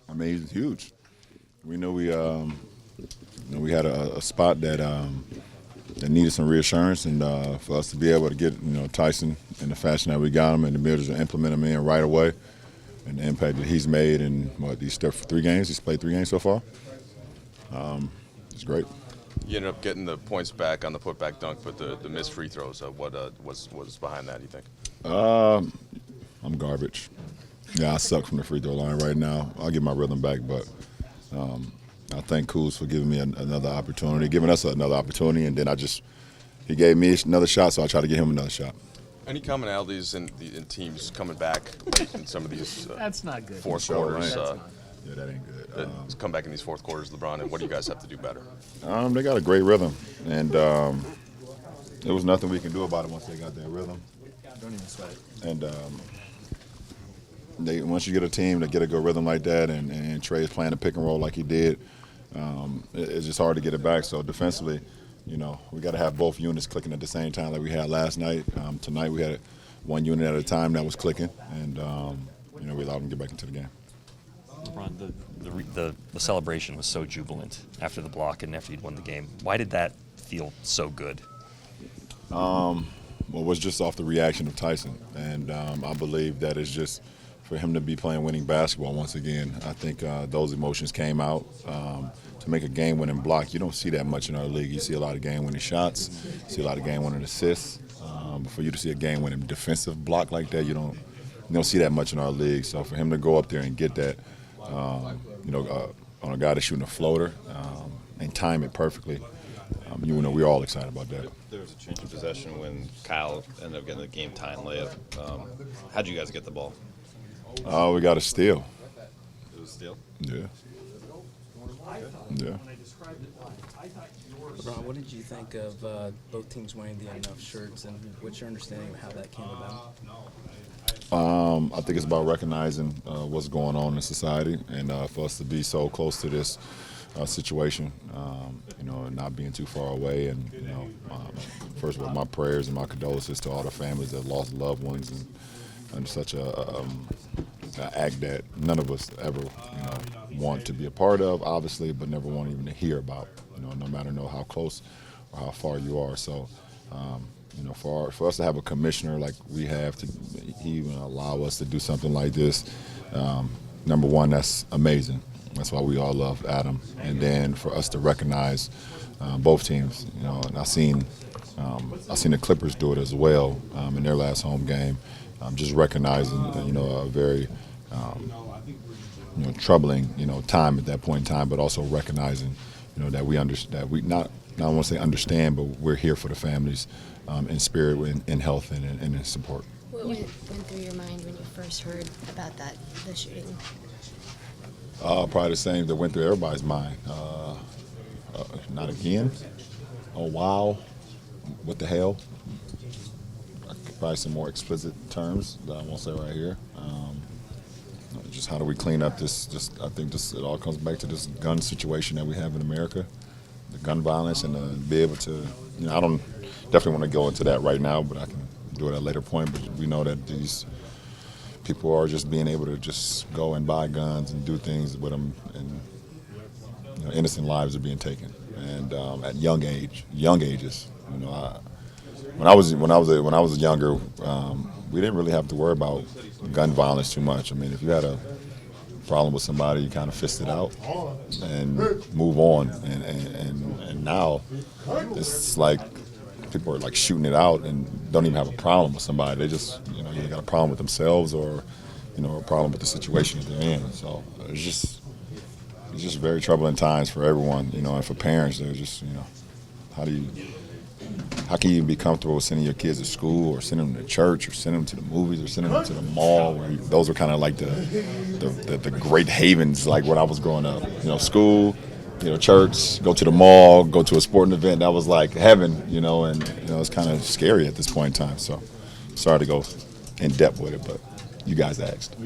I mean, he's huge. We know we had a spot that needed some reassurance, and for us to be able to get Tyson in the fashion that we got him, and to be able to implement him in right away, and the impact that he's made in these 3 games. He's played 3 games so far. It's great. You ended up getting the points back on the putback dunk, but the missed free throws. What was behind that, do you think? I'm garbage. Yeah, I suck from the free throw line right now. I'll get my rhythm back, but I thank Kuz for giving me another opportunity, giving us another opportunity, and then he gave me another shot, so I tried to give him another shot. Any commonalities in teams coming back in some of these That's not good. fourth quarters? Yeah, that ain't good. Come back in these fourth quarters, LeBron, and what do you guys have to do better? They got a great rhythm, and there was nothing we can do about it once they got that rhythm. Don't even sweat it. And once you get a team that get a good rhythm like that, and Trey's playing a pick and roll like he did, it's just hard to get it back. So defensively, we got to have both units clicking at the same time like we had last night. Tonight we had one unit at a time that was clicking, and we allowed them to get back into the game. LeBron, the celebration was so jubilant after the block and after you'd won the game. Why did that feel so good? Well, it was just off the reaction of Tyson, and I believe that it's just for him to be playing winning basketball once again. I think those emotions came out. To make a game-winning block, you don't see that much in our league. You see a lot of game-winning shots, you see a lot of game-winning assists. But for you to see a game-winning defensive block like that, you don't see that much in our league. So for him to go up there and get that, on a guy that's shooting a floater and time it perfectly, we're all excited about that. There was a change of possession when Kyle ended up getting the game-tying layup. How'd you guys get the ball? We got a steal. It was a steal? Yeah. Yeah. LeBron, what did you think of both teams wearing the enough shirts, and what's your understanding of how that came about? I think it's about recognizing what's going on in society, and for us to be so close to this situation, and not being too far away. And first of all, my prayers and my condolences to all the families that lost loved ones, and such a act that none of us ever want to be a part of, obviously, but never want even to hear about. No matter how close or how far you are. So. For us to have a commissioner like we have, he even allow us to do something like this, number one, that's amazing. That's why we all love Adam. And then for us to recognize both teams, and I've seen the Clippers do it as well in their last home game, just recognizing, a very, troubling, time at that point in time, but also recognizing, that we understand, that we not I don't want to say understand, but we're here for the families in spirit, in health, and in support. What went through your mind when you first heard about the shooting? Probably the same that went through everybody's mind. Not again. Oh, wow. What the hell? Probably some more explicit terms that I won't say right here. Just how do we clean up this? I think it all comes back to this gun situation that we have in America. The gun violence, and to be able to, I don't definitely want to go into that right now, but I can do it at a later point. But we know that these people are just being able to just go and buy guns and do things with them, and innocent lives are being taken, and at young ages. When I was younger, we didn't really have to worry about gun violence too much. I mean, if you had a problem with somebody, you kind of fist it out and move on. And now it's like people are like shooting it out and don't even have a problem with somebody. They just either got a problem with themselves or a problem with the situation that they're in. So it's just very troubling times for everyone. And for parents, they're just how can you be comfortable with sending your kids to school, or sending them to church, or sending them to the movies, or sending them to the mall? Where those were kind of like the great havens, like when I was growing up. School, church, go to the mall, go to a sporting event. That was like heaven, and it's kind of scary at this point in time. So sorry to go in depth with it, but you guys asked.